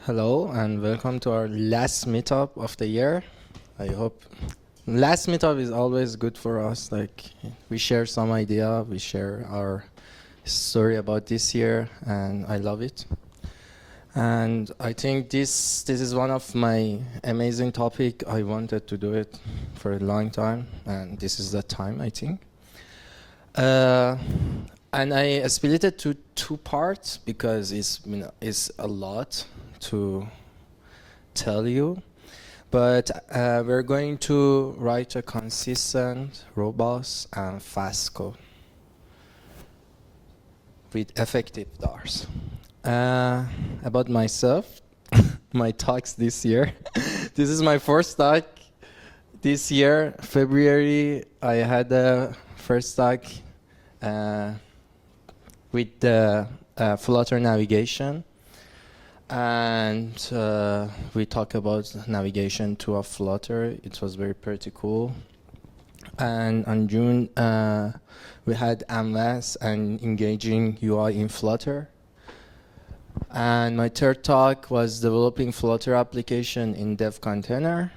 Hello and welcome to our last meetup of the year. I hope last meetup is always good for us. Like we share some idea, we share our story about this year, and I love it. And I think this is one of my amazing topic. I wanted to do it for a long time, and this is the time, I think. And I split it to two parts because it's a lot to tell you, but we're going to write a consistent, robust, and fast code with effective DARs. About myself, my talks this year. This is my first talk this year. February, I had a first talk with the Flutter navigation. And we talk about navigation to a Flutter. It was pretty cool. And on June, we had Canvas and engaging UI in Flutter. And my third talk was developing Flutter application in dev container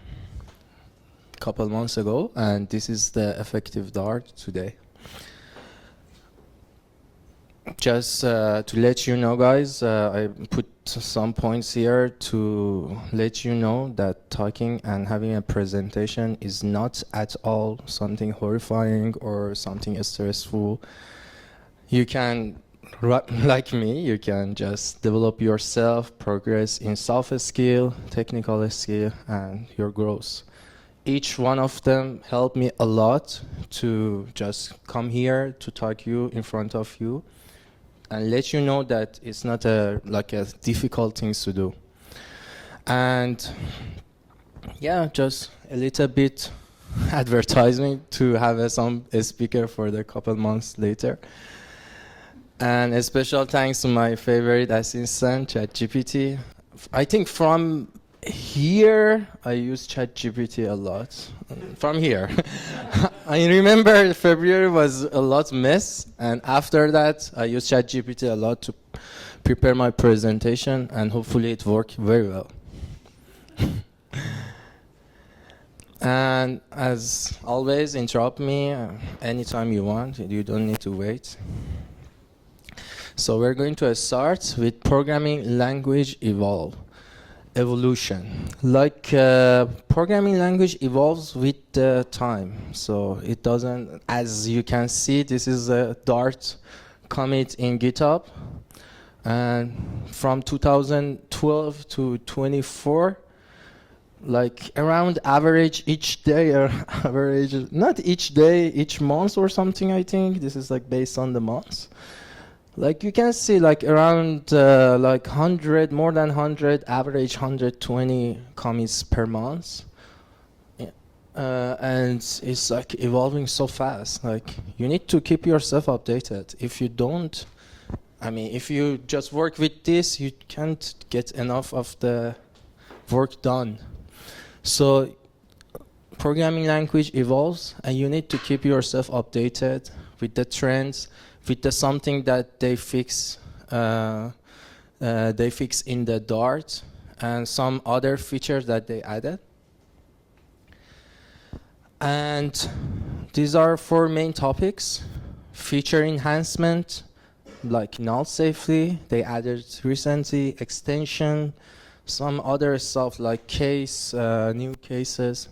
a couple months ago. And this is the effective Dart today. Just to let you know, guys, I put some points here to let you know that talking and having a presentation is not at all something horrifying or something stressful. You can, like me, you can just develop yourself, progress in soft skill, technical skill, and your growth. Each one of them helped me a lot to just come here to talk you in front of you and let you know that it's not a difficult thing to do. And yeah, just a little bit advertising to have a speaker for the couple months later. And a special thanks to my favorite assistant, ChatGPT. I think from here, I use ChatGPT a lot. From here. I remember February was a lot mess, and after that, I used ChatGPT a lot to prepare my presentation, and hopefully it worked very well. And as always, interrupt me anytime you want. You don't need to wait. So we're going to start with programming language evolution. Like programming language evolves with the time. So it doesn't, as you can see, this is a Dart commit in GitHub. And from 2012 to 24, like around average each day, or average, not each day, each month or something, I think. This is like based on the months. Like you can see like around like 100, more than 100, average 120 commits per month. And it's like evolving so fast. Like you need to keep yourself updated. If you don't, I mean, if you just work with this, you can't get enough of the work done. So programming language evolves and you need to keep yourself updated with the trends, with the something that they fix in the Dart and some other features that they added. And these are four main topics. Feature enhancement, like null safely, they added recently, extension, some other stuff like case, new cases,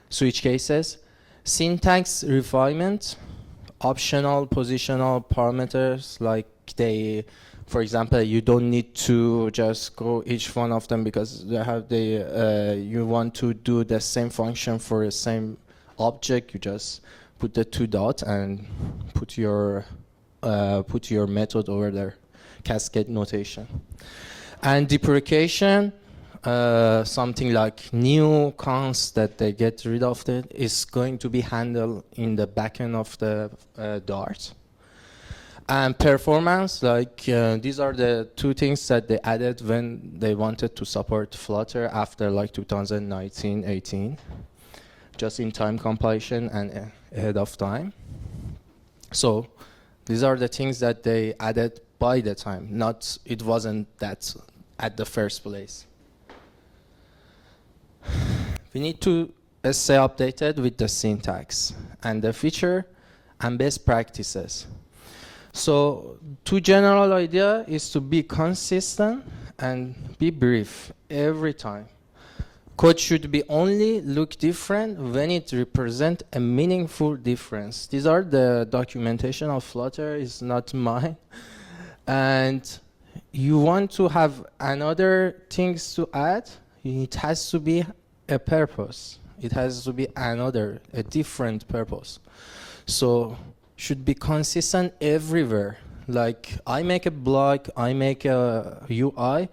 switch cases, syntax refinement, optional positional parameters, like for example, you don't need to just go each one of them because they have you want to do the same function for the same object. You just put the two dots and put your method over there, cascade notation. And deprecation, something like new cons that they get rid of it is going to be handled in the backend of the Dart. And performance, like these are the two things that they added when they wanted to support Flutter after like 2019-18, just in time compilation and ahead of time. So these are the things that they added by the time, not it wasn't that at the first place. We need to stay updated with the syntax and the feature and best practices. So two general idea is to be consistent and be brief every time. Code should be only look different when it represents a meaningful difference. These are the documentation of Flutter, it's not mine. And you want to have another things to add, it has to be a purpose. It has to be a different purpose. So should be consistent everywhere. Like I make a blog, I make a UI,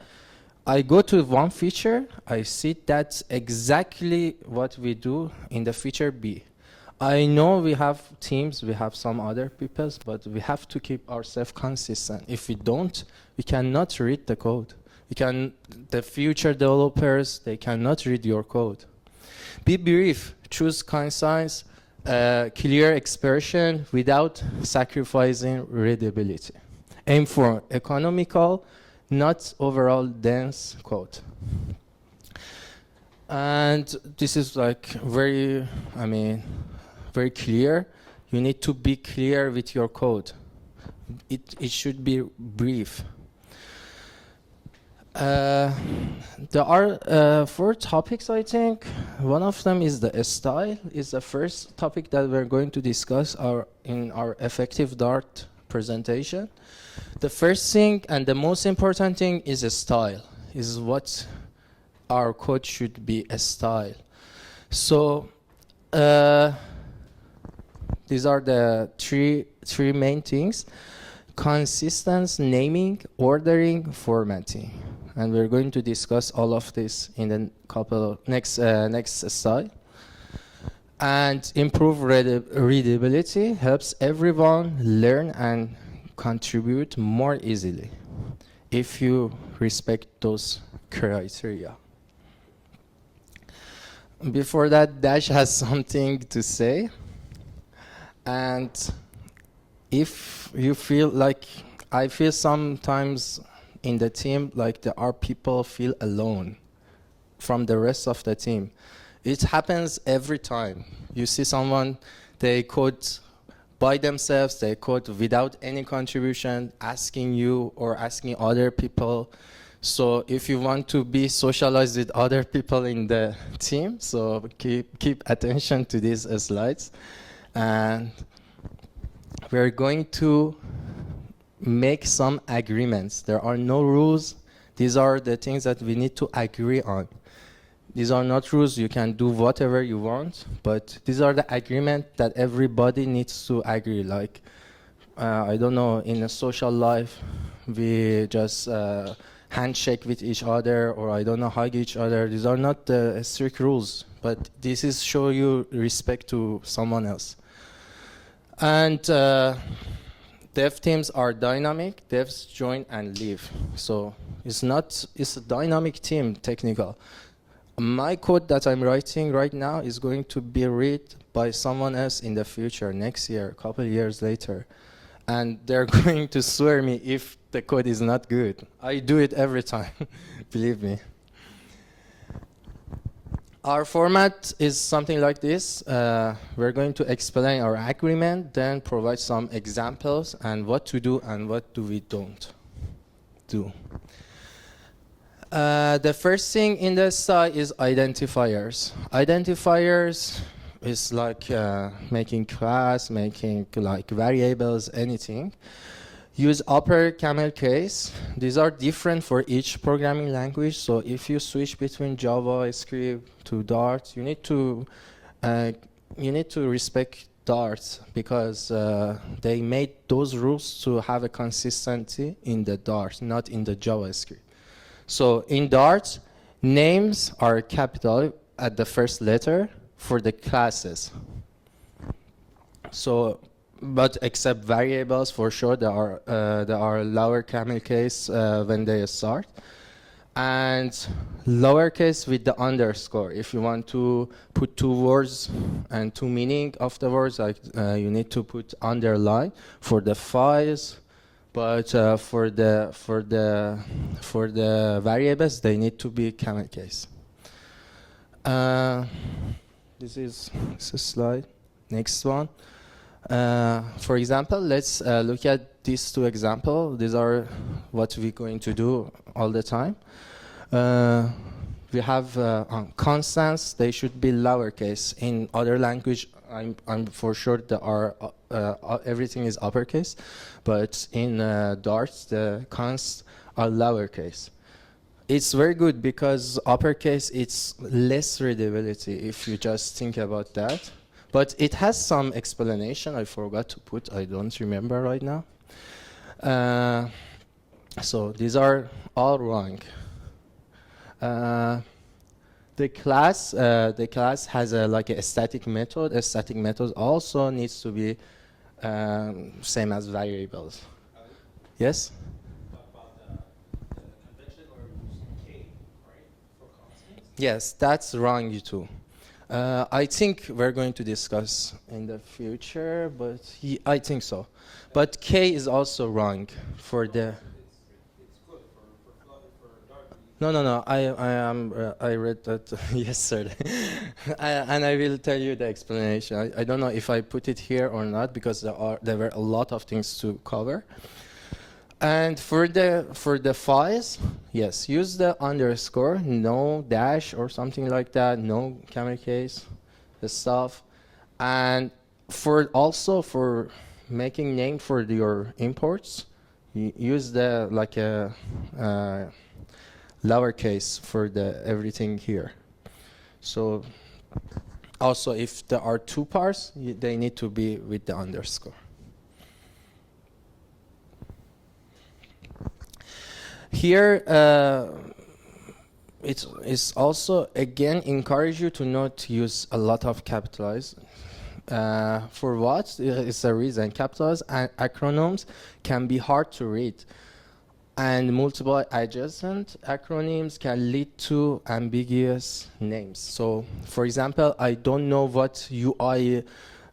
I go to one feature, I see that's exactly what we do in the feature B. I know we have teams, we have some other peoples, but we have to keep ourselves consistent. If we don't, we cannot read the code. The future developers, they cannot read your code. Be brief, choose concise, clear expression without sacrificing readability. Aim for economical, not overall dense code. And this is like very clear. You need to be clear with your code. It should be brief. There are 4 topics, I think. One of them is the style. Is the first topic that we're going to discuss in our effective Dart presentation. The first thing and the most important thing is a style. Is what our code should be a style. So these are the three main things: consistency, naming, ordering, formatting. And we're going to discuss all of this in the next slide. And improve readability helps everyone learn and contribute more easily if you respect those criteria. Before that, Dash has something to say. And if you feel like, I feel sometimes in the team like there are people feel alone from the rest of the team. It happens every time. You see someone, they code by themselves, they code without any contribution, asking you or asking other people. So if you want to be socialized with other people in the team, so keep attention to these slides. And we're going to make some agreements. There are no rules. These are the things that we need to agree on. These are not rules. You can do whatever you want, but these are the agreement that everybody needs to agree. Like, I don't know, in a social life, we just handshake with each other, or I don't know, hug each other. These are not the strict rules, but this is show you respect to someone else. And dev teams are dynamic. Devs join and leave. So it's a dynamic team, technical. My code that I'm writing right now is going to be read by someone else in the future, next year, a couple years later. And they're going to swear me if the code is not good. I do it every time, believe me. Our format is something like this. We're going to explain our agreement, then provide some examples and what to do and what do we don't do. The first thing in the side is identifiers. Identifiers is like making class, making like variables, anything. Use upper camel case. These are different for each programming language. So if you switch between JavaScript to Dart, you need to respect Dart because they made those rules to have a consistency in the Dart, not in the JavaScript. So in Dart, names are capital at the first letter for the classes. So, but except variables, for sure, there are lower camel case when they start, and lowercase with the underscore. If you want to put 2 words and 2 meaning of the words, like you need to put underline for the files, But for the variables, they need to be camel case. This is a slide. Next one. For example, let's look at these two examples. These are what we're going to do all the time. We have constants. They should be lowercase. In other language, I'm for sure there are everything is uppercase, but in Dart the consts are lowercase. It's very good because uppercase it's less readability if you just think about that. But it has some explanation I forgot to put. I don't remember right now. So these are all wrong. The class has like a static method. A static method also needs to be same as variables. Yes? Yes, that's wrong too. I think we're going to discuss in the future, but I think so. But K is also wrong for the. It's good for Flutter, for Dart. No. I read that yesterday, and I will tell you the explanation. I don't know if I put it here or not because there were a lot of things to cover. And for the files, yes, use the underscore, no dash or something like that, no camel case, the stuff. And for making name for your imports, use the like a lowercase for the everything here. So also if there are two parts, they need to be with the underscore. Here, it's also again encourage you to not use a lot of capitalized. For what? It's a reason. Capitalized acronyms can be hard to read, and multiple adjacent acronyms can lead to ambiguous names. So, for example, I don't know what UI.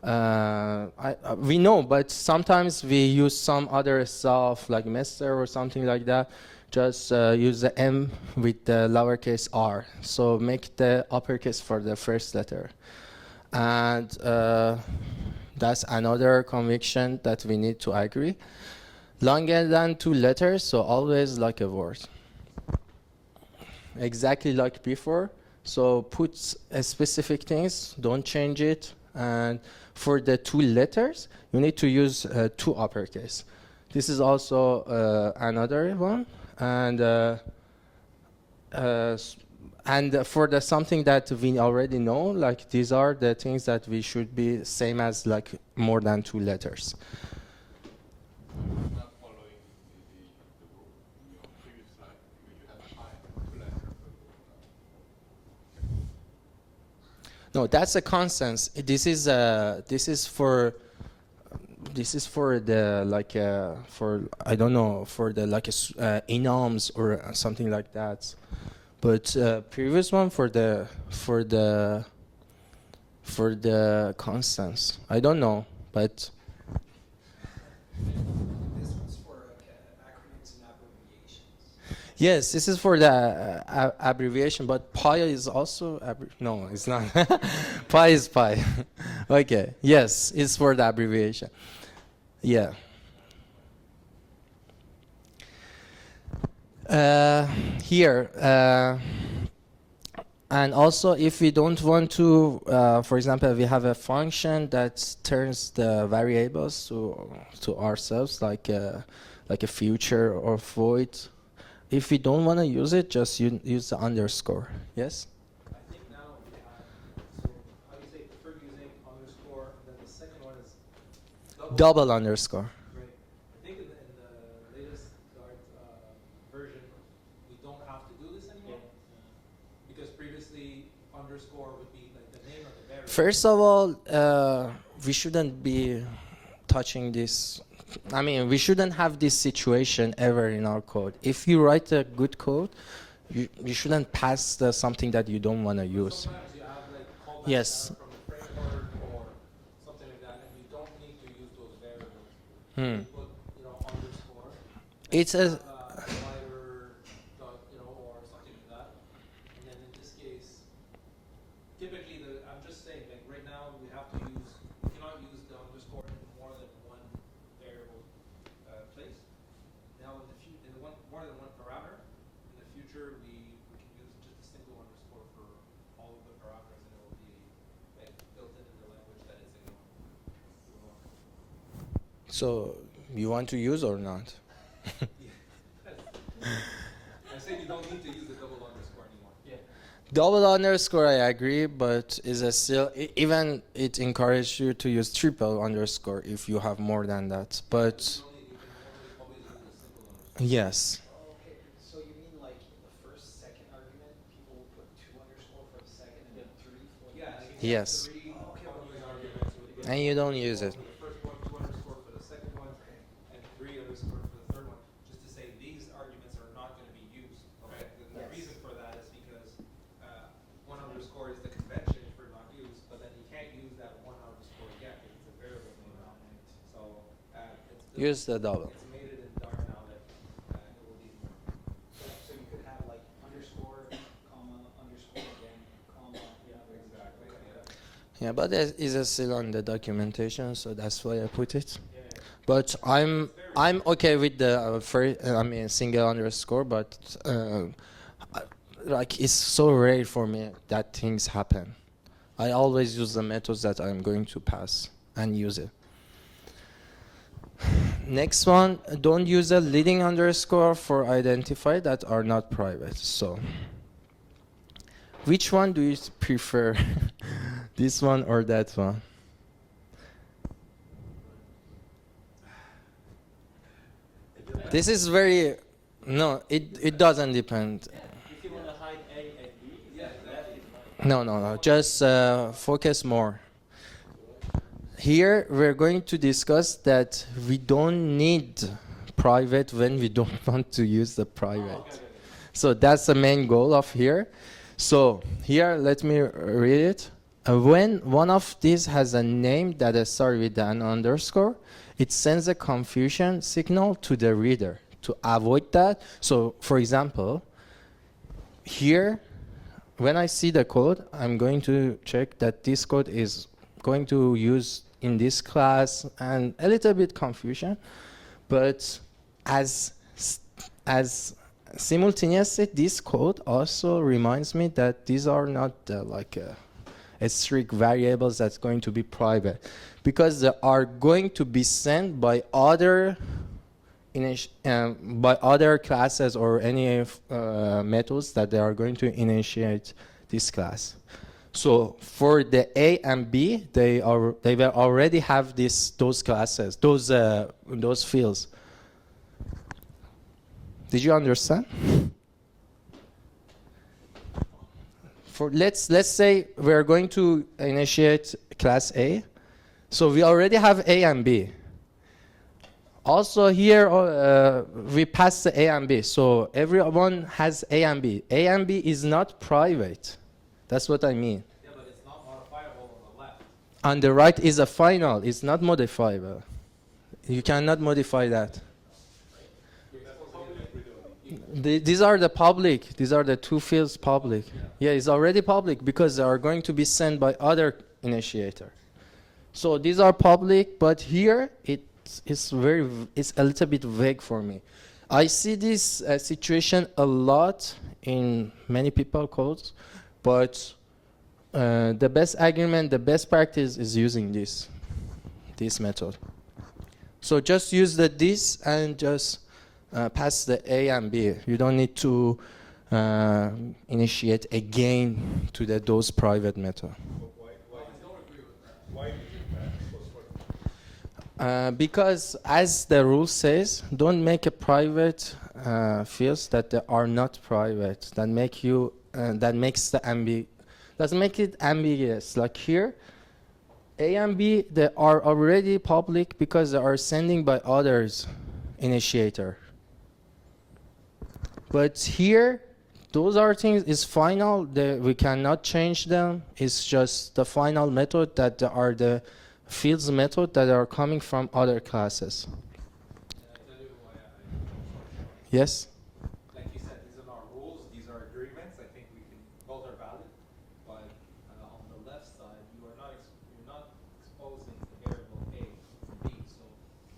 We know, but sometimes we use some other stuff like master or something like that. Just use the M with the lowercase r. So make the uppercase for the first letter. And that's another conviction that we need to agree. Longer than 2 letters, so always like a word. Exactly like before. So put specific things, don't change it. And for the 2 letters, you need to use 2 uppercase. This is also another one. And for the something that we already know, like these are the things that we should be same as like more than 2 letters. Not following the rule. In your previous slide, you had pi, 2 letters. No, that's a constant. This is for the like for I don't know for the like enums or something like that, but previous one for the constants I don't know, but This one's for acronyms and abbreviations. yes, this is for the abbreviation, but pi is also no, it's not. Pi is pi. Okay, yes, it's for the abbreviation. Yeah. Here, and also if we don't want to, for example, we have a function that turns the variables to ourselves, like a future or void. If we don't want to use it, just use the underscore. Yes? I think now we have, so how do you say, prefer using underscore, and then the second one is Double underscore. Right. I think in the latest Dart version, we don't have to do this anymore. Because previously, underscore would be like the name of the variable. First of all, we shouldn't be touching this. I mean, we shouldn't have this situation ever in our code. If you write a good code, you shouldn't pass something that you don't want to use. Sometimes you have like callbacks Yes. from the framework or something like that, and you don't need to use those variables. Hmm. You put, underscore, It's a Slider, or something like that. And then in this case, typically, I'm just saying, like right now, we cannot use the underscore in more than one variable place. Now, more than one parameter. In the future, we can use just a single underscore for all of the parameters, and it will be like built into the language that it's ignoring. so you want to use or not? I'm saying you don't need to use the double underscore anymore. Yeah. Double underscore, I agree, but is a still even it encourages you to use triple underscore if you have more than that. But You can always use a simple underscore. yes, Okay, so you mean like in the first, second argument, people will put 2 underscore for the second and then 3 for the Yeah. next? yes, Three following arguments with and you don't use it. for the first one, 2 underscore for the second one, and 3 underscore for the third one. Just to say these arguments are not going to be used. Okay. The Yes. reason for that is because 1 underscore is the convention for not used, but then you can't use that 1 underscore again because it's a variable name now. So Use the double. It's made it in dark now that it will be. So you could have like underscore, comma, underscore again, comma, Exactly. Yeah, but that is still on the documentation, so that's why I put it. Yeah. But I'm okay with the single underscore, but like it's so rare for me that things happen. I always use the methods that I'm going to pass and use it. Next one, don't use a leading underscore for identifier that are not private. So, which one do you prefer? This one or that one? This is very, no, it doesn't depend. If you want to hide A and B, that is fine. No, just focus more. Here we're going to discuss that we don't need private when we don't want to use the private. So that's the main goal of here. So here, let me read it. When one of these has a name that is started with an underscore, it sends a confusion signal to the reader. To avoid that, so for example, here, when I see the code, I'm going to check that this code is going to use in this class and a little bit confusion, but as simultaneously, this code also reminds me that these are not a strict variables that's going to be private, because they are going to be sent by other classes or any methods that they are going to initiate this class. So for the A and B, they will already have those classes, those fields. Did you understand? Let's say we're going to initiate class A. So we already have A and B. Also here we pass the A and B. So everyone has A and B. A and B is not private. That's what I mean. Yeah, but it's not modifiable on the left. On the right is a final. It's not modifiable. You cannot modify that. These are the public. These are the two fields public. Yeah, it's already public because they are going to be sent by other initiator. So these are public, but here it's a little bit vague for me. I see this situation a lot in many people codes, but the best agreement, the best practice is using this method. So just use this and just pass the A and B. You don't need to initiate again to those private method. Because as the rule says, don't make a private fields that they are not private. That makes it ambiguous. Like here, A and B, they are already public because they are sending by others initiator. But here, those are things is final. We cannot change them. It's just the final method that are the fields method that are coming from other classes. And I tell you why Yes? Like you said, these are not rules, these are agreements. I think we can, both are valid. But on the left side, you're not exposing the variable A from B. So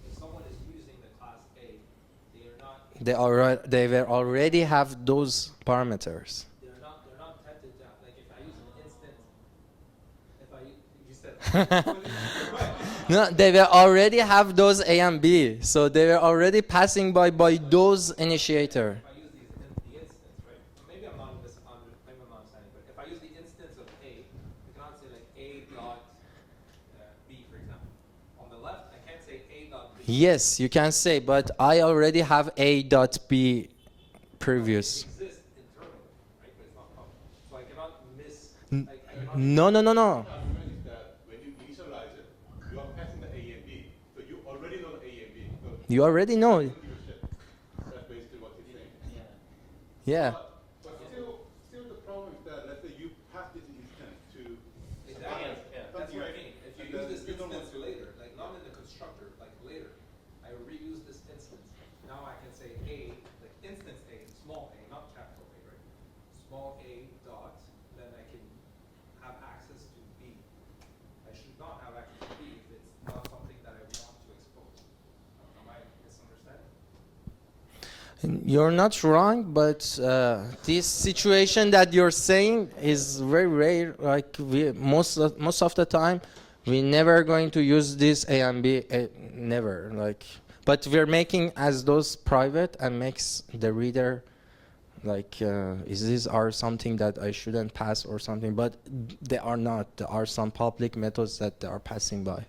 if someone is using the class A, they are not They will already have those parameters. they're not tempted to, like if I use an instant, if I you said No, they will already have those A and B. So they were already passing by those initiator. if I use the instance, right? Maybe I'm not understanding, but if I use the instance of A, I cannot say like A dot B, for example. On the left, I can't say A dot B. Yes, you can say, but I already have A dot B previous. It exists internally, right? But it's not public. So I cannot miss. I cannot No, no, no, no. The argument is that when you initialize it, you are passing the A and B. So you already know the A and B. So You already know. you give a shit. That's basically what he's saying. Yeah. But still the problem is that, let's say you pass this instance to Exactly. Yeah. That's what I mean. If you And use this then you don't instance want to- later, like not in the constructor, like later, I reuse this instance. Now I can say A, like instance A, small a, not capital A, right? Small a dot, then I can have access to B. I should not have access to B if it's not something that I want to expose. Am I misunderstanding? You're not wrong, but this situation that you're saying is very rare. Like most of the time, we never going to use this A and B. Never. Like, but we're making as those private and makes the reader like is these are something that I shouldn't pass or something. But they are not. There are some public methods that they are passing by. I don't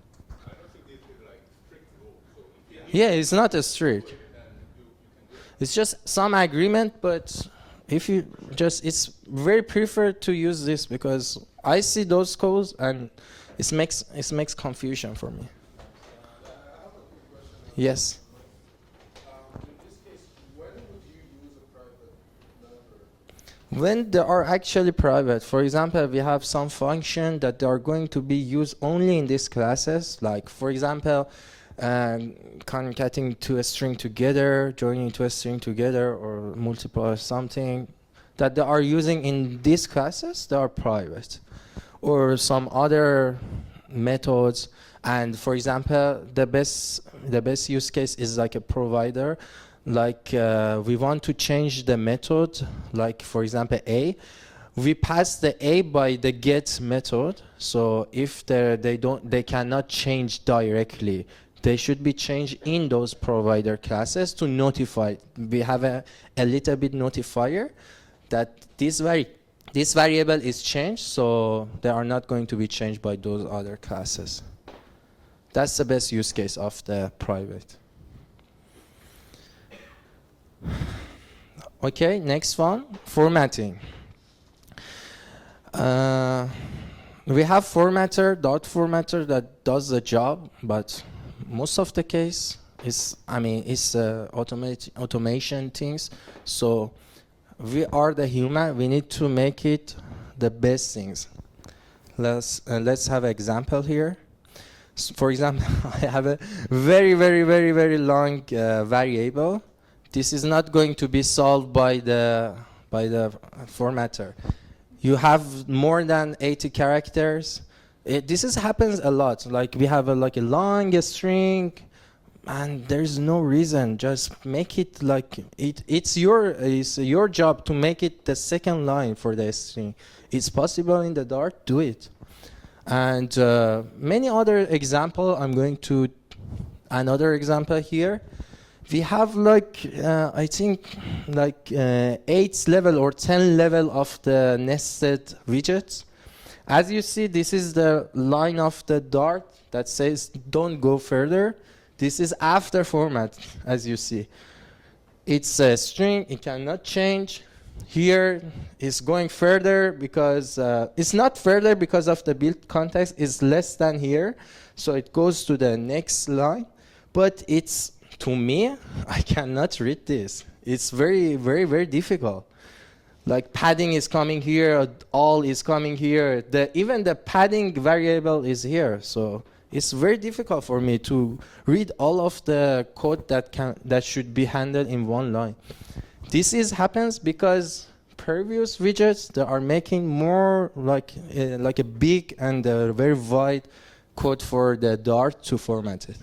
think this is like strict rule. So if you Yeah, it's not a strict. then you can do it. It's just some agreement, but if you just, it's very preferred to use this because I see those codes and it makes confusion for me. I have a quick question. Yes. In this case, when would you use a private member? When they are actually private, for example, we have some function that they are going to be used only in these classes, like for example, concatenating to a string together, joining to a string together, or multiply something that they are using in these classes, they are private. Or some other methods, and for example, the best use case is like a provider. Like we want to change the method, like for example A, we pass the A by the get method. So if they cannot change directly, they should be changed in those provider classes to notify. We have a little bit notifier that this variable is changed, so they are not going to be changed by those other classes. That's the best use case of the private. Okay, next one, formatting. We have dot formatter that does the job, but most of the case is, it's automation things. So we are the human, we need to make it the best things. Let's have an example here. So for example, I have a very, very, very, very long variable. This is not going to be solved by the formatter. You have more than 80 characters. This happens a lot. Like we have a long string, and there's no reason. Just make it like it's your job to make it the second line for the string. It's possible in the Dart. Do it. And many other example. I'm going to another example here. We have I think 8 level or 10 level of the nested widgets. As you see, this is the line of the Dart that says don't go further. This is after format, as you see. It's a string, it cannot change. Here is going further because it's not further because of the build context, it's less than here. So it goes to the next line. But it's, to me, I cannot read this. It's very, very, very difficult. Like padding is coming here, all is coming here. Even the padding variable is here. So It's very difficult for me to read all of the code that should be handled in one line. This happens because previous widgets that are making more like a big and very wide code for the Dart to format it.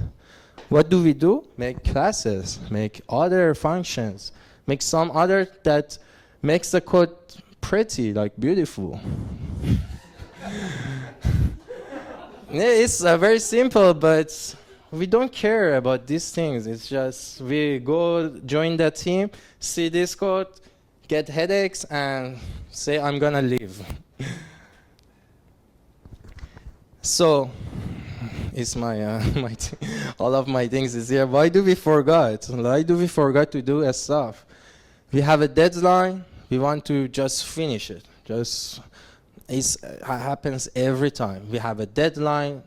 What do? Make classes, make other functions, make some other that makes the code pretty, like beautiful. Yeah, it's very simple, but we don't care about these things. It's just we go join the team, see this code, get headaches, and say, I'm gonna leave. So, it's my all of my things is here. Why do we forget? Why do we forget to do stuff? We have a deadline. We want to just finish it. It happens every time. We have a deadline,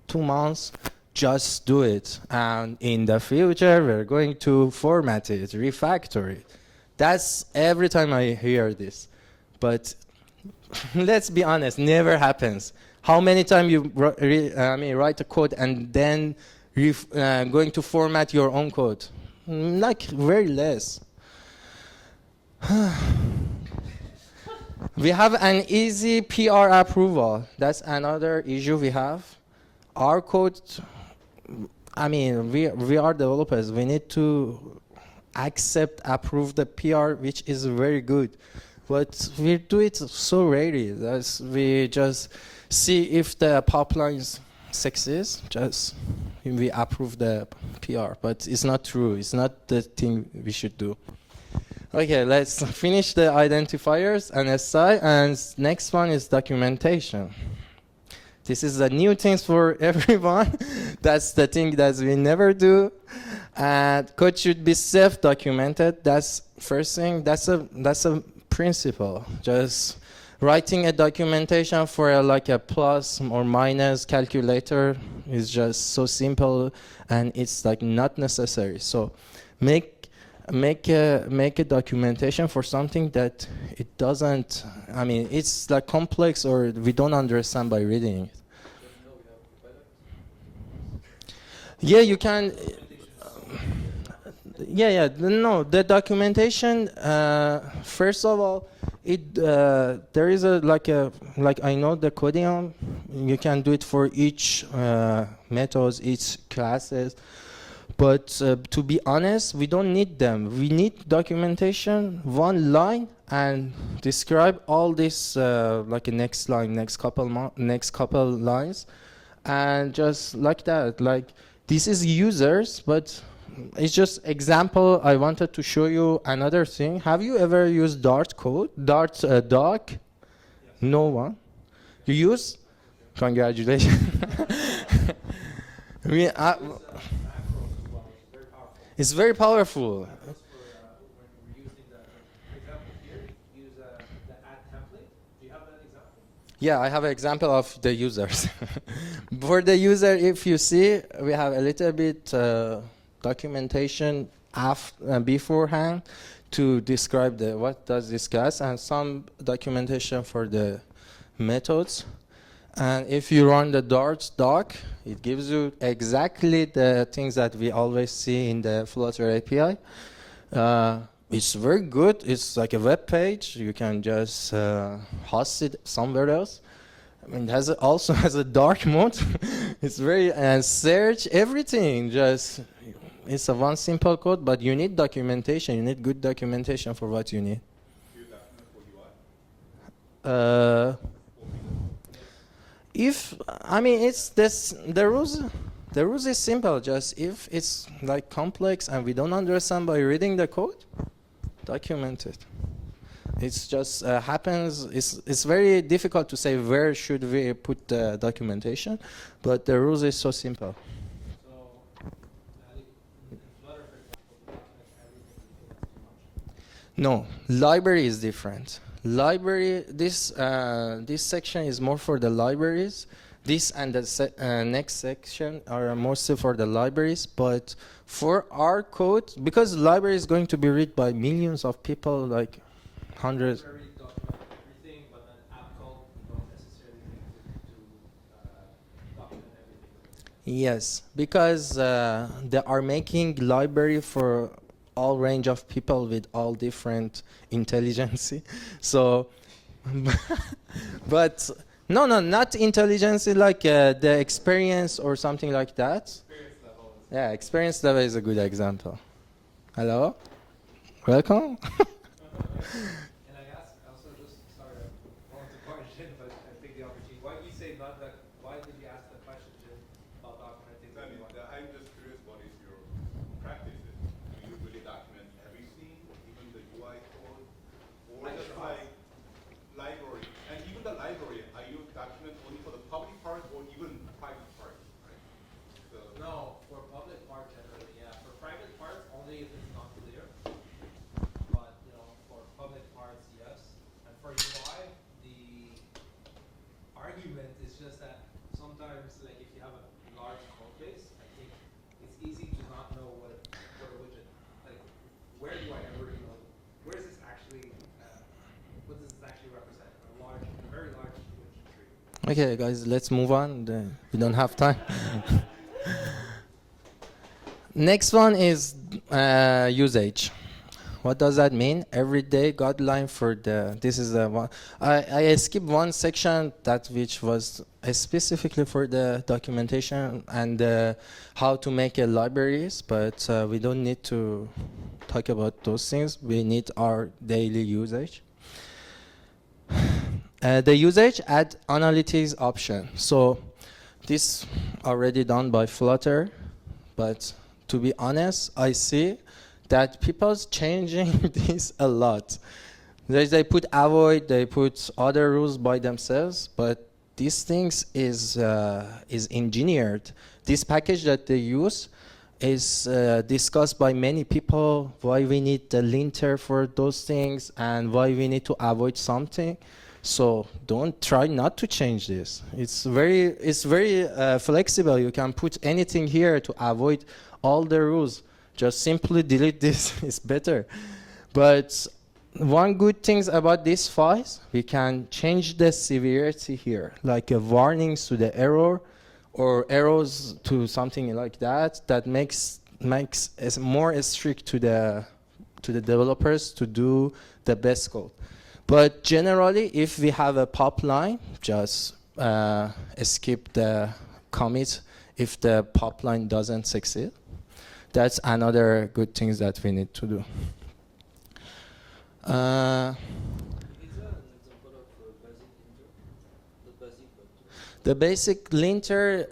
2 months, just do it. And in the future, we're going to format it, refactor it. That's every time I hear this. But let's be honest, never happens. How many times you write a code and then going to format your own code? Like very less. We have an easy PR approval. That's another issue we have. Our code, we are developers. We need to approve the PR, which is very good. But we do it so rarely. We just see if the pipeline succeeds, just we approve the PR. But it's not true. It's not the thing we should do. Okay, let's finish the identifiers and SI, and next one is documentation. This is the new things for everyone. That's the thing that we never do. And code should be self-documented. That's first thing. That's a principle. Just writing a documentation for like a plus or minus calculator is just so simple, and it's like not necessary. So make a documentation for something that it doesn't, it's like complex or we don't understand by reading it. Yeah, you can. No, the documentation. First of all, there is like I know the coding. You can do it for each methods, each classes. But to be honest, we don't need them. We need documentation, one line, and describe all this like a next line, next couple lines, and just like that. Like this is users, but it's just example. I wanted to show you another thing. Have you ever used Dart code, Dart doc? Yes. No one. You use? Congratulations. It's very powerful. When we're using the example here, use the add template. Do you have that example? Yeah, I have an example of the users. For the user, if you see, we have a little bit documentation beforehand to describe what does this class, and some documentation for the methods. And if you run the Dart doc, it gives you exactly the things that we always see in the Flutter API. It's very good. It's like a web page. You can just host it somewhere else. It also has a dark mode. It's very search everything. It's a one simple code, but you need documentation. You need good documentation for what you need. Do you document what you are? It's this, the rules is simple. Just if it's like complex and we don't understand by reading the code, document it. It's just happens. It's very difficult to say where should we put the documentation, but the rules is so simple. So, in Flutter, for example, to document everything, you think that's too much? No, library is different. Library, this section is more for the libraries. This and the next section are mostly for the libraries, but for our code, because library is going to be read by millions of people, like hundreds. Library document everything, but then app call, you don't necessarily need to document everything. Yes, because they are making library for all range of people with all different intelligence. So, but no, not intelligence like the experience or something like that. Experience level. Yeah, experience level is a good example. Hello, welcome. And I asked, also just, sorry, I want to barge in, but I take the opportunity. Why did you say not that, why did you ask the question, Jim, about documenting? I mean, I'm just curious, what is your practices? Do you really document everything, even the UI code? Or I just try. like library? And even the library, are you document only for the public part or even private part? Right? So No, for public part generally, yeah. For private parts, only if it's not clear. But, you know, for public parts, yes. And for UI, the argument is just that sometimes, like, if you have a large code base, I think it's easy to not know what a widget, like, where do I ever, you know, where is this actually, what does this actually represent? A very large widget tree. Okay, guys, let's move on. We don't have time. Next one is usage. What does that mean? Everyday guideline for the. This is the one. I skipped one section that which was specifically for the documentation and how to make a libraries, but we don't need to talk about those things. We need our daily usage. The usage add analytics option. So this already done by Flutter, but to be honest, I see that people's changing this a lot. They put avoid, they put other rules by themselves, but these things is engineered. This package that they use is discussed by many people, why we need the linter for those things and why we need to avoid something. So don't try not to change this. It's very flexible. You can put anything here to avoid all the rules. Just simply delete this. It's better. But one good thing about these files, we can change the severity here, like warnings to the error or errors to something like that. That makes it more strict to the developers to do the best code. But generally, if we have a pop line, just skip the commit if the pop line doesn't succeed. That's another good thing that we need to do. Is there an example of basic linter? The basic, but The basic linter,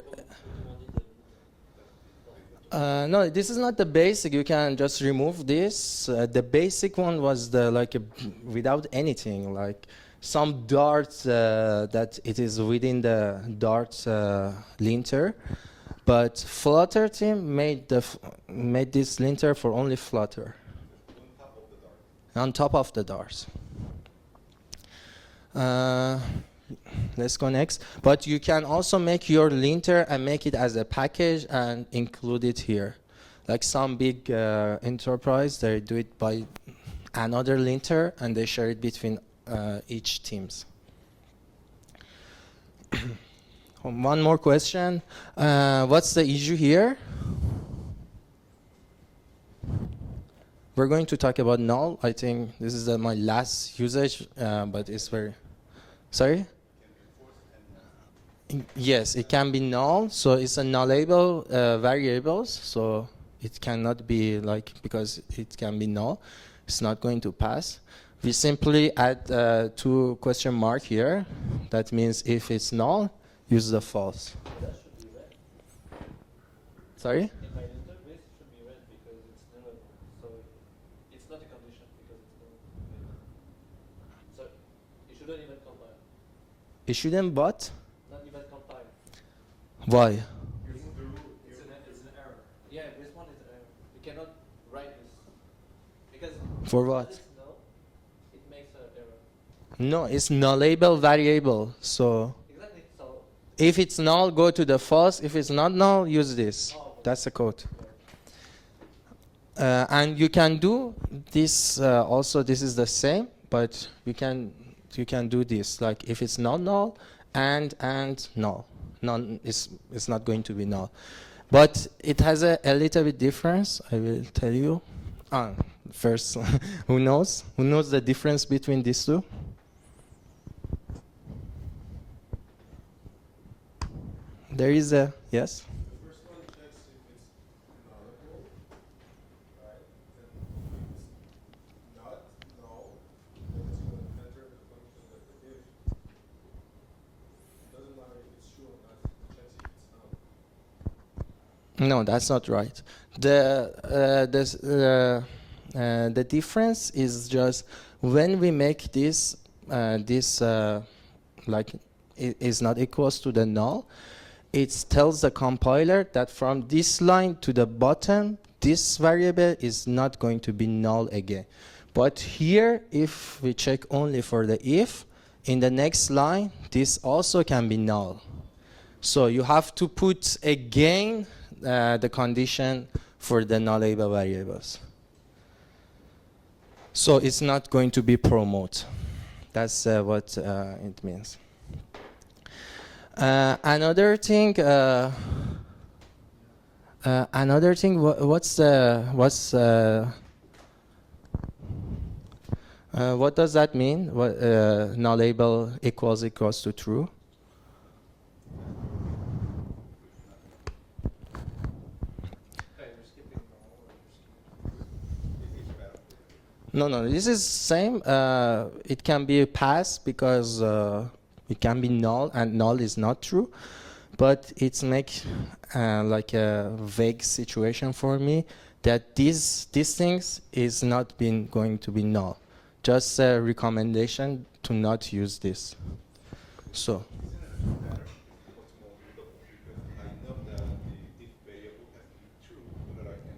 no, this is not the basic. You can just remove this. The basic one was the without anything, like some Dart that it is within the Dart linter. But Flutter team made this linter for only Flutter. On top of the Dart. Let's go next. But you can also make your linter and make it as a package and include it here. Like some big enterprise, they do it by another linter and they share it between each teams. One more question. What's the issue here? We're going to talk about null. I think this is my last usage, but it's very... Sorry? Yes, it can be null. So it's a nullable variables. So it cannot be because it can be null. It's not going to pass. We simply add 2 question mark here. That means if it's null, use the false. that should be red. Sorry? In my linter base, it should be red because it's null. So it's not a condition because it's null. So it shouldn't even compile. It shouldn't but? Not even compile. Why? It's an error. Yeah, this one is an error. You cannot write this because For when what? it's null, it makes an error. No, it's nullable variable. So Exactly. So if it's null, go to the false. If it's not null, use this. That's the code. And you can do this also. This is the same, but you can do this. Like if it's not null and null. it's not going to be null. But it has a little bit difference. I will tell you. First, who knows? Who knows the difference between these two? There is a yes. The first one checks if it's nullable, right? And if it's not null, then it's going to enter the function that the if. It doesn't matter if it's true or not, it checks if it's null. No, that's not right. The difference is just when we make this like is not equals to the null, it tells the compiler that from this line to the bottom, this variable is not going to be null again. But here, if we check only for the if, in the next line, this also can be null. So you have to put again the condition for the nullable variables. So it's not going to be promote. That's what it means. Another thing. What does that mean? What nullable equals to true? No, this is same. It can be a pass because it can be null, and null is not true. But it's make like a vague situation for me that these things is not going to be null. Just a recommendation to not use this. So. What's more readable, because I know that the if variable has to be true so that I can,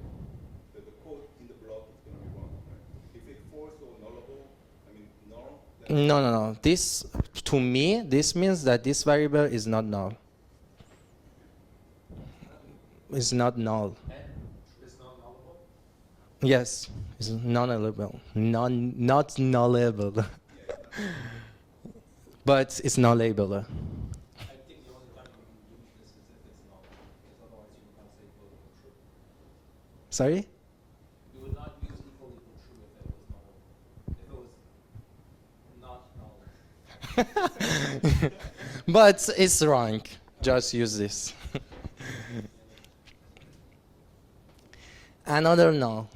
that the code in the block is going to be wrong, right? If it's false or nullable, I mean null, then No. This, to me, this means that this variable is not null. It's not null. It's not nullable? Yes, it's non-nullable. Not nullable. But it's nullable. I think the only time you can use this is if it's null, because otherwise you would not say equal equal true. Sorry? You would not use equal equal true if it was null. If it was not null. But it's wrong. Just use this. Another null.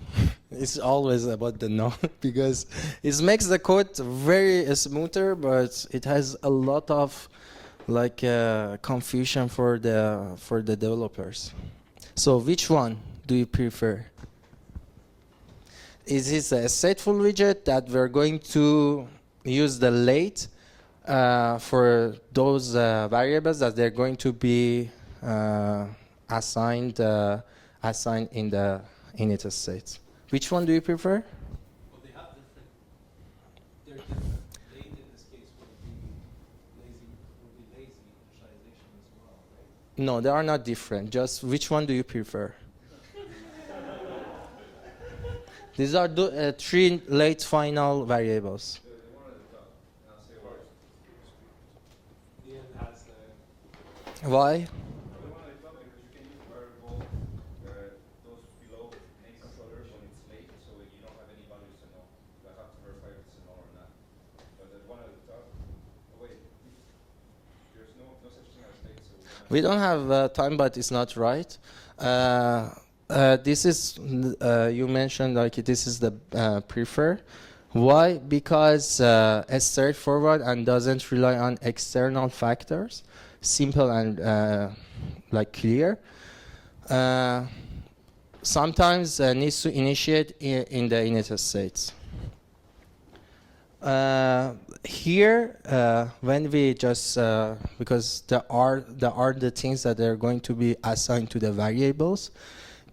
It's always about the null because it makes the code very smoother, but it has a lot of like confusion for the developers. So which one do you prefer? Is this a stateful widget that we're going to use the late for those variables that they're going to be assigned in the init state? Which one do you prefer? Well, they have different, they're different. Late in this case would be lazy initialization as well, right? No, they are not different. Just which one do you prefer? These are the three late final variables. the one at the top, and I'll say why. The end has Why? The one at the top, because you can use variable those below main controller when it's late, so you don't have any values to know. You have to verify if it's a null or not. But the one at the top, oh wait, there's no such thing as late, so We don't have time, but it's not right. This is you mentioned like this is the prefer. Why? Because it's straightforward and doesn't rely on external factors. Simple and like clear. Sometimes needs to initiate in the init states. Here, when we just because there are the things that are going to be assigned to the variables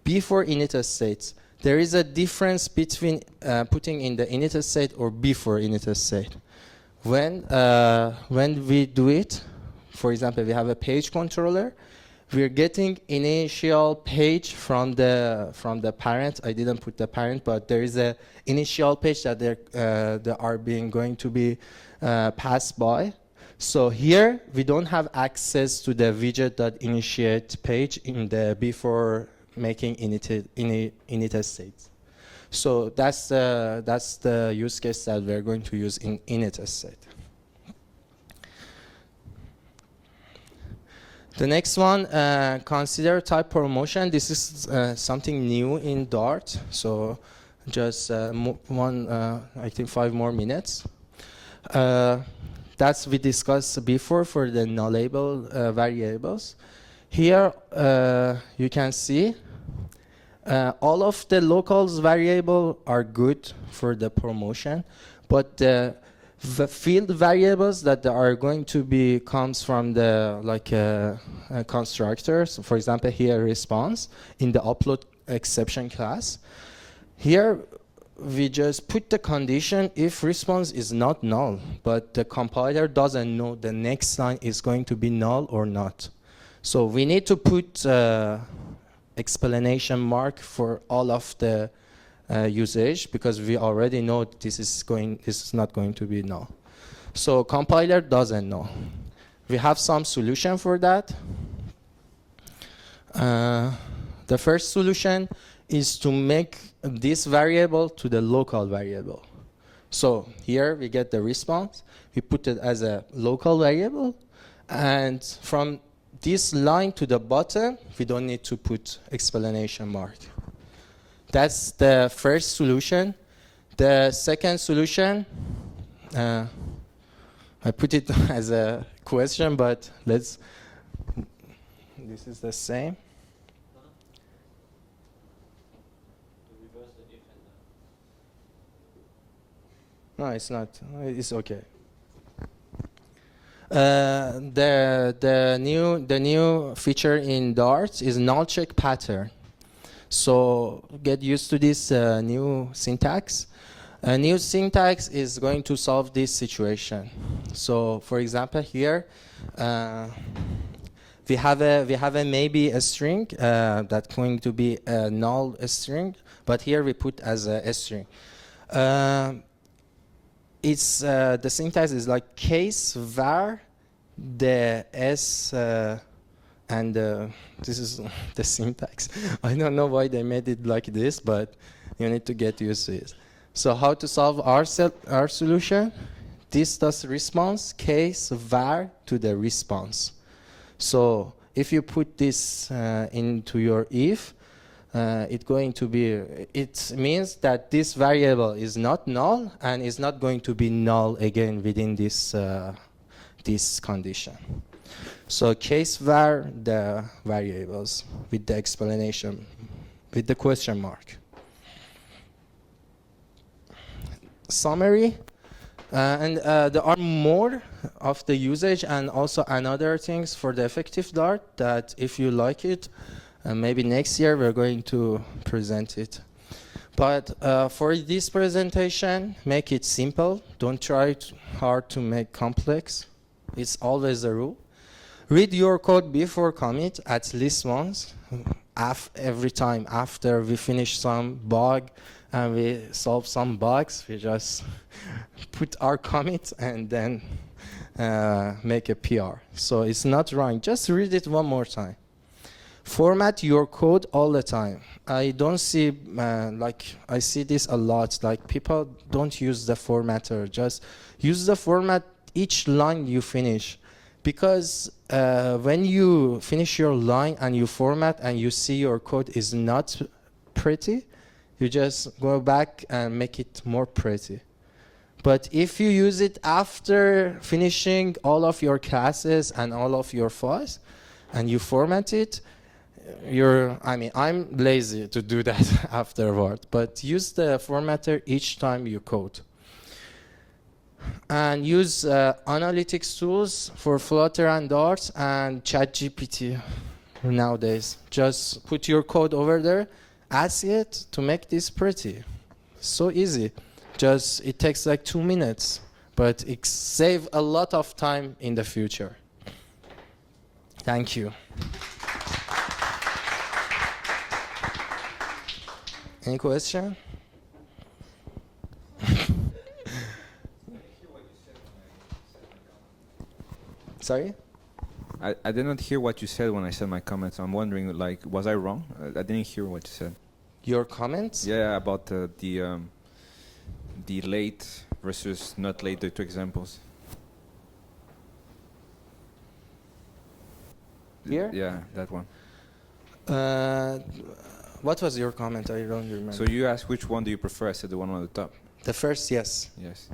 before init states. There is a difference between putting in the init state or before init state. When we do it, for example, we have a page controller. We're getting initial page from the parent. I didn't put the parent, but there is a initial page that they are going to be passed by. So here we don't have access to the widget.initiate page in the before making init state. So that's the use case that we're going to use in init state. The next one, consider type promotion. This is something new in Dart. So just I think 5 more minutes. That's we discussed before for the nullable variables. Here you can see all of the locals variable are good for the promotion, but the field variables that are going to be comes from the constructors. For example, here response in the upload exception class. Here we just put the condition if response is not null, but the compiler doesn't know the next line is going to be null or not. So we need to put explanation mark for all of the usage because we already know this is not going to be null. So compiler doesn't know. We have some solution for that. The first solution is to make this variable to the local variable. So here we get the response. We put it as a local variable, and from this line to the bottom, we don't need to put explanation mark. That's the first solution. The second solution, I put it as a question, but this is the same. Reverse the if and No, it's not. It's okay. The new feature in Dart is null check pattern. So get used to this new syntax. A new syntax is going to solve this situation. So for example, here we have a maybe a string that's going to be a null string, but here we put as a string. It's the syntax is like case var the s and this is the syntax. I don't know why they made it like this, but you need to get used to it. So how to solve our solution? This does response case var to the response. So if you put this into your if, it means that this variable is not null and is not going to be null again within this this condition. So case var the variables with the explanation, with the question mark. Summary, and there are more of the usage and also another things for the effective Dart that if you like it, maybe next year we're going to present it. But for this presentation, make it simple. Don't try hard to make complex. It's always the rule. Read your code before commit at least once. Every time after we finish some bug and we solve some bugs, we just put our commit and then make a PR. So it's not wrong. Just read it one more time. Format your code all the time. I don't see, I see this a lot, like people don't use the formatter. Just use the format each line you finish. Because when you finish your line and you format and you see your code is not pretty, you just go back and make it more pretty. But if you use it after finishing all of your classes and all of your files, and you format it, I'm lazy to do that afterward, but use the formatter each time you code. And use analytics tools for Flutter and Dart and ChatGPT nowadays. Just put your code over there, ask it to make this pretty. So easy. It takes like 2 minutes, but it saves a lot of time in the future. Thank you. Any question? Sorry? I did not hear what you said when I said my comments. I'm wondering, like, was I wrong? I didn't hear what you said. Your comments? Yeah, about the late versus not late, the two examples. Here? Yeah, that one. What was your comment? I don't remember. So you asked which one do you prefer? I said the one on the top. The first, yes. Yes.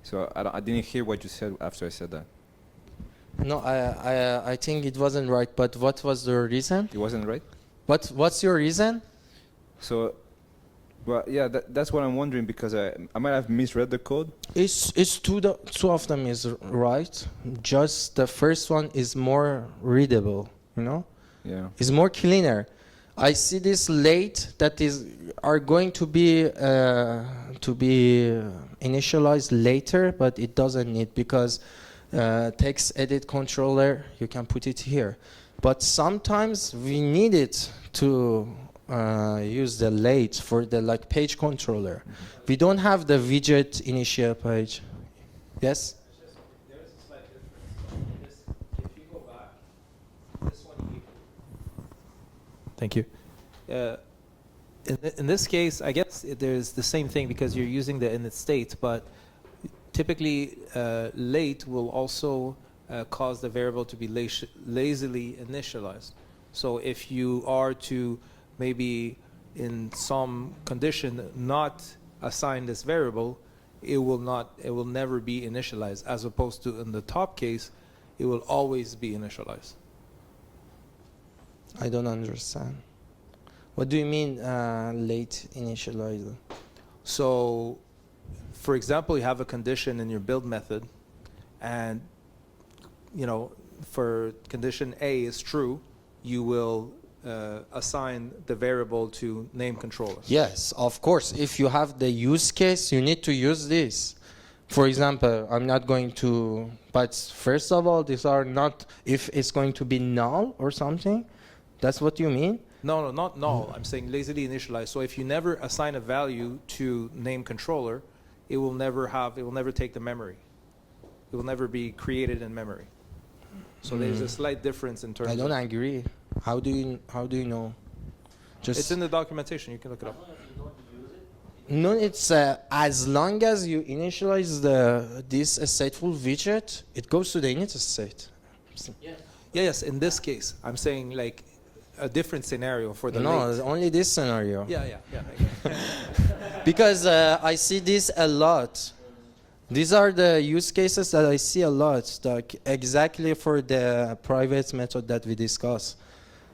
So I didn't hear what you said after I said that. No, I think it wasn't right. But what was the reason? It wasn't right? What's your reason? So, well, yeah, that's what I'm wondering, because I might have misread the code. It's two of them is right. Just the first one is more readable. You know, Yeah. it's more cleaner. I see this late that are going to be initialized later, but it doesn't need, because text edit controller, you can put it here. But sometimes we need it to use the late for the page controller. We don't have the widget initial page. Yes? There is a slight difference. If you go back, this one you. Thank you. In this case, I guess there's the same thing, because you're using the init state, but typically late will also cause the variable to be lazily initialized. So if you are to maybe in some condition not assign this variable, it will never be initialized, as opposed to in the top case, it will always be initialized. I don't understand. What do you mean late initializer? So, for example, you have a condition in your build method, and for condition A is true, you will assign the variable to name controller. Yes, of course. If you have the use case, you need to use this. For example, I'm not going to, but first of all, these are not, if it's going to be null or something, that's what you mean? No, not null. I'm saying lazily initialized. So if you never assign a value to name controller, it will never take the memory. It will never be created in memory. So there's a slight difference in terms I don't of, agree. How do you know? it's in the documentation, you can look it up. No, it's as long as you initialize this stateful widget, it goes to the init state. Yes, in this case, I'm saying like a different scenario for the No, late. only this scenario. Yeah. Because I see this a lot. These are the use cases that I see a lot, like exactly for the private method that we discuss.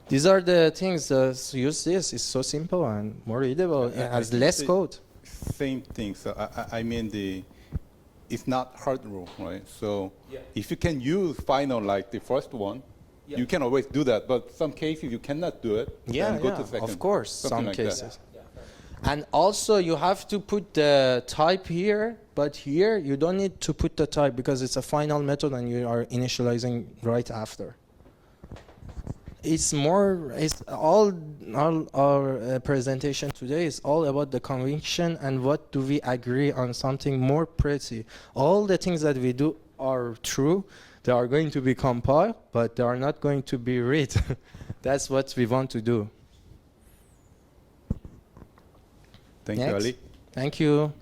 These are the things that use this. It's so simple and more readable. It has less code. Same thing. So I mean it's not hard rule, right? So if you can use final like the first one, you can always do that. But some cases you cannot do it. Then go to second. Of course, something some like cases. That. And also you have to put the type here, but here you don't need to put the type because it's a final method and you are initializing right after. It's all our presentation today is all about the conviction and what do we agree on something more pretty. All the things that we do are true. They are going to be compiled, but they are not going to be read. That's what we want to do. Thank you, Next. Ali. Thank you.